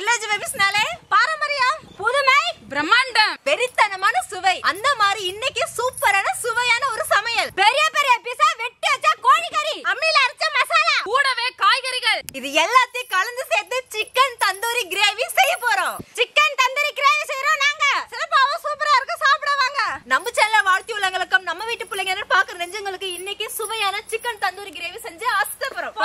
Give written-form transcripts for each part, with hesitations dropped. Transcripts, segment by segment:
Village வெபிஸ்னாலே பாரம்பரியம், புதுமை, பிரம்மாண்டம், வெறித்தனமான சுவை. அந்த மாதிரி இன்னைக்கு சூப்பரான சுவையான ஒரு சமையல். பெரிய பெரிய பீஸா வெட்டி வச்ச கோழிக்கறி, அம்மியில அரைச்ச மசாலா, கூடவே காய்கறிகள், இது எல்லாத்தையும் கலந்து சேர்த்து சிக்கன் தந்தூரி கிரேவி செய்ய போறோம். சிக்கன் தந்தூரி கிரேவி செய்யறோம் நாங்க. சிறப்பாவும் சூப்பரா இருக்கு, சாப்பிட வாங்க. நம்ம சேனலை வாழ்த்தி உள்ளவங்களுக்கும் நம்ம வீட்டு பிள்ளைங்க பாக்குற நெஞ்சங்களுக்கு இன்னைக்கு சுவையான சிக்கன் தந்தூரி கிரேவி செஞ்சு அசத்தப்போறோம்.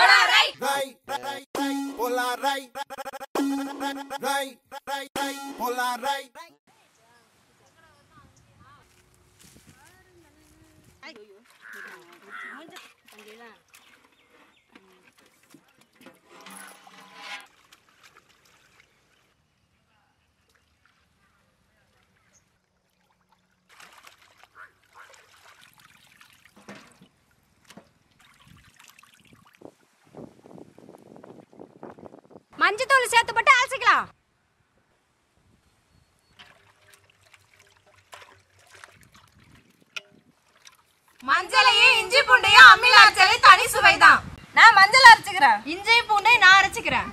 மஞ்சத்தூள் சேர்த்து போட்டு அலசிக்கலாம். மஞ்சளையும் இஞ்சி பூண்டையும் அம்மியில அரைச்சாலே தனி சுவைதான். நான் மஞ்சள் அரைச்சுக்கிறேன், இஞ்சி பூண்டை நான் அரைச்சுக்கிறேன்.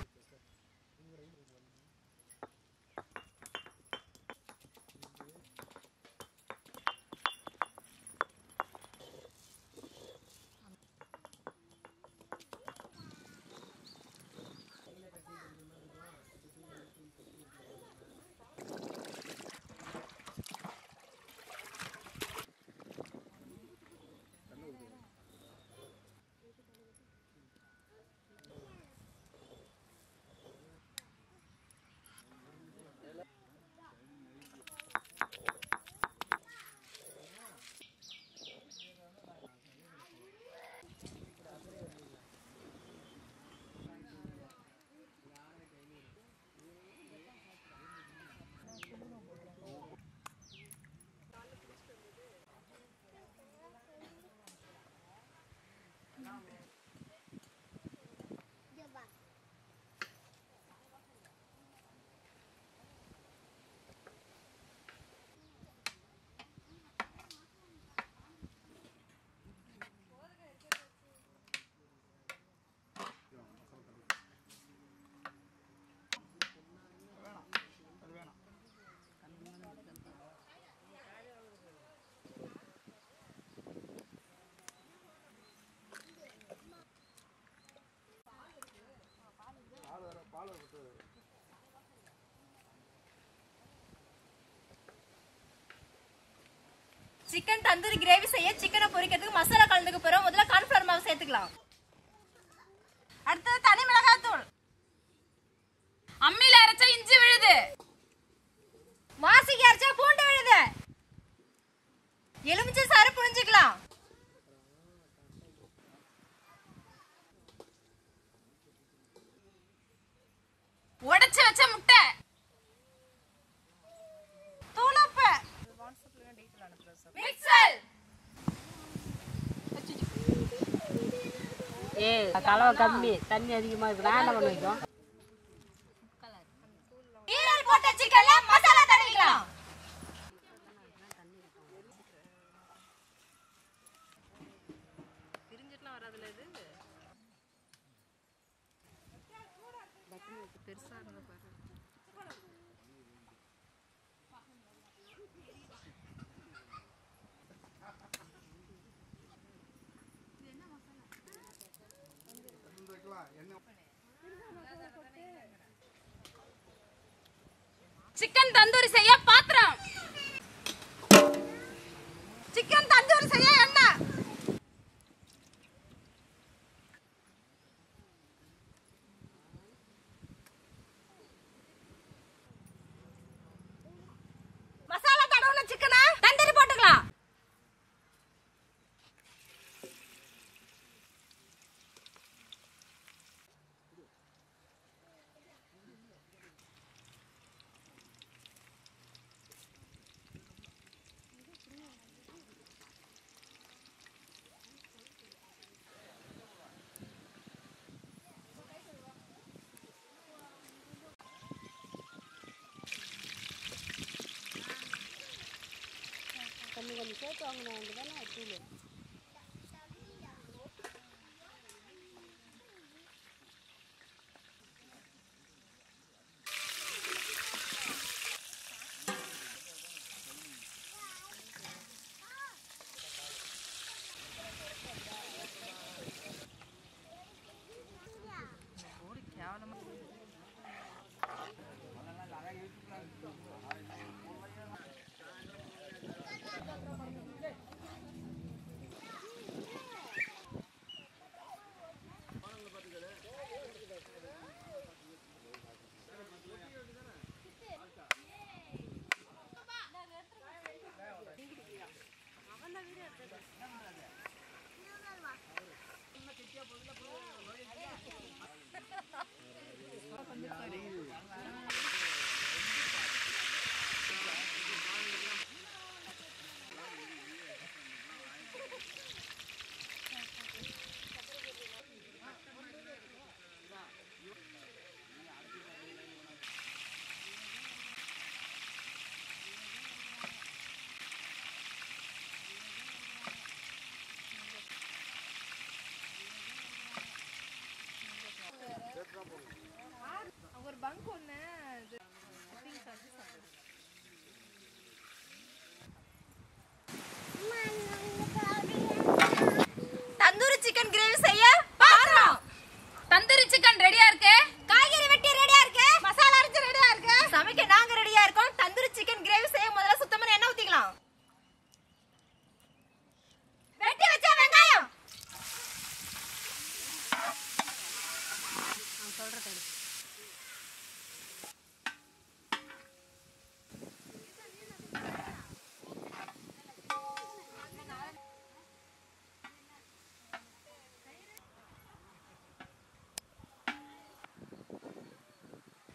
சிக்கன் தந்தூரி கிரேவி செய்ய சிக்கனை பொரிக்கிறதுக்கு மசாலா கலந்துக்கு போறோம். முதல்ல கார்ன்ஃபிளவர் மாவு சேர்த்துக்கலாம். அடுத்தது தனி மிளகாய் தூள், அம்மியில அரைச்ச இஞ்சி விழுது, வாசிக்கு அரைச்ச பூண்டு விழுது, எலுமிச்சை சாறு புழிஞ்சுக்கலாம். உடைச்சு வச்ச முட்டை, தூளுப்பு, மிக்சர். கலவை கம்மி, தண்ணி அதிகமா இருக்கு. நான் என்ன பண்ணுவோம், ஈரல் போட்ட சிக்கன்ல மசாலா தடவிக்கலாம். பிரிஞ்சிட்டலாம் வராதுல இது பெருசா இருந்த பாரு. சிக்கன் தந்தூரி செய்ய பாத்திரம், சிக்கன் தந்தூரி செய்ய எண்ணெய், மசாலா தடவுன சிக்கனை தந்தூரி போட்டுக்கலாம். கொஞ்சம் சேர்த்து வாங்கினா தானே தூள். ஒரு பங்க் ஒண்ணு தந்தூரி சிக்கன் கிரேவி செய்ய பாக்குறோம். தந்தூரி சிக்கன் ரெடியா இருக்கு, காய்கறி வெட்டி ரெடியா இருக்கு, மசாலா அரைச்சு ரெடியா இருக்கு, சமைக்க நாங்க ரெடியா இருக்கோம். தந்தூரி சிக்கன் கிரேவி செய்ய முதல்ல சுத்தமான எண்ணெய் ஊத்திக்கலாம். வெட்டி வச்ச வெங்காயம்,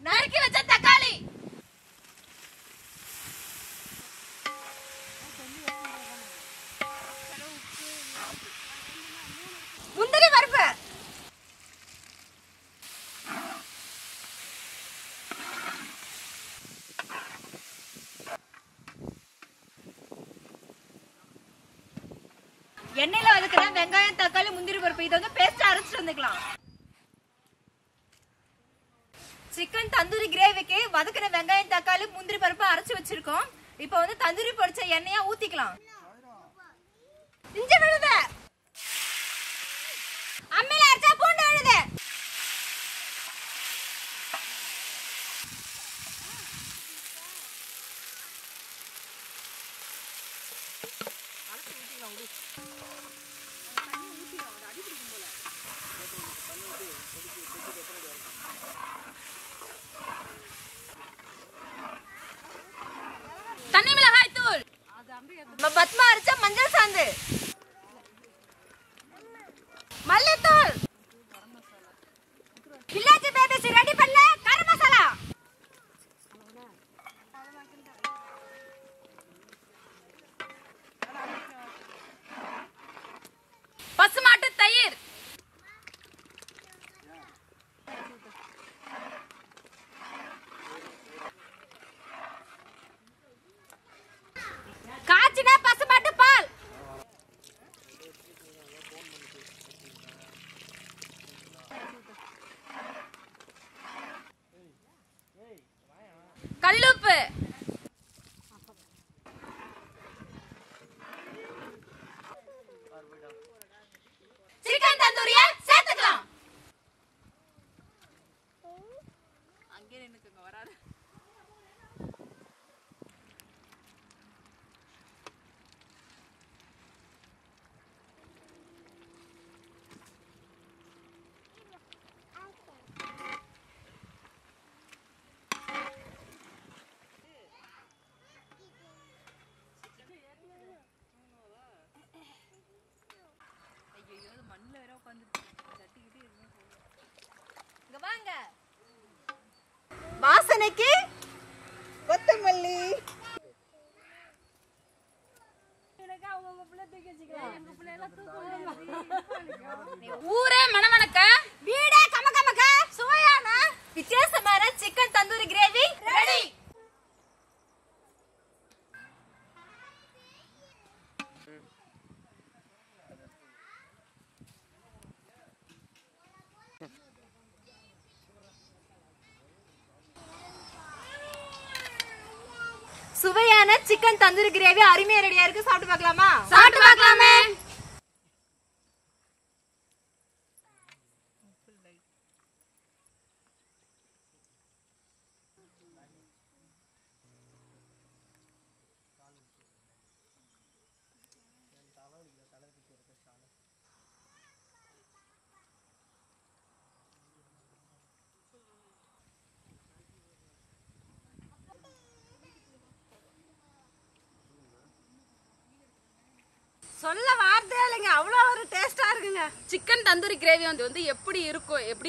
நறுக்கி வச்ச தக்காளி, முந்திரி பருப்பு, எண்ணெயில வதக்கின வெங்காயம் தக்காளி முந்திரி பருப்பு இதை வந்து பேஸ்ட் அரைச்சிட்டு வந்துக்கலாம். சிக்கன் தந்தூரி கிரேவிக்கு வதக்கின வெங்காயம் தக்காளி முந்திரி பருப்பு அரைச்சு வச்சிருக்கோம். இப்போ வந்து தந்தூரி பொரிச்ச எண்ணெயா ஊத்திக்கலாம். இஞ்சி விழுது, அம்மில அரைச்ச பூண்டு விழுது, தனி மிளகாய் தூள், பத்மா அரைச்ச மஞ்சள் சாந்து, மல்லித்தூள், வில்லேஜ் பேபிஸ் ரெடி பண்ணல கரம் மசாலா, பசுமாட்டு தயிர், காய்ச்சின பசுமாட்டு பால், கல்லுப்பு, சிக்கன் தந்தூரியை சேர்த்துக்கலாம். அங்கே நின்னுக்குங்க வராது. வாசனைக்கு கொத்தமல்லி, ஊரே மணமணக்க வீடே கமகமக்க சுவையான வித்தியாசமான சிக்கன் தந்தூரி கிரேவி ரெடி. சுவையான சிக்கன் தந்தூரி கிரேவி அருமையா ரெடியா இருக்கு. சாப்பிட்டு பார்க்கலாமா? சாப்பிட்டு பார்க்கலாமே. சொல்ல வார்த்தையே இல்லைங்க, அவ்வளோ ஒரு டேஸ்டா இருக்குங்க. சிக்கன் தந்தூரி கிரேவி வந்து எப்படி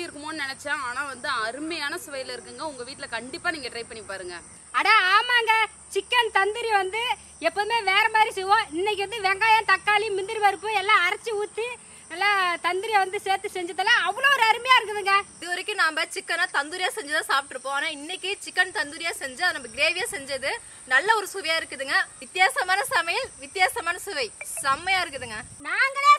இருக்குமோன்னு நினைச்சேன். ஆனா வந்து அருமையான சுவையில இருக்குங்க. உங்க வீட்டுல கண்டிப்பா நீங்க ட்ரை பண்ணி பாருங்க. அட ஆமாங்க, சிக்கன் தந்தூரி வந்து எப்பவுமே வேற மாதிரி செய்வோம். இன்னைக்கு வந்து வெங்காயம் தக்காளி முந்திரி பருப்பு எல்லாம் அரைச்சி ஊற்றி நல்லா தந்தூரியை வந்து சேர்த்து செஞ்சதெல்லாம் அவ்வளோ ஒரு அருமையா இருக்குதுங்க. இது வரைக்கும் நாம சிக்கனை தந்தூரியா செஞ்சுதான் சாப்பிட்டுருப்போம். ஆனா இன்னைக்கு சிக்கன் தந்தூரியா செஞ்சு நம்ம கிரேவியா செஞ்சது நல்ல ஒரு சுவையா இருக்குதுங்க. வித்தியாசமான சமையல், வித்தியாசமான சுவை, செம்மையா இருக்குதுங்க. நாங்களே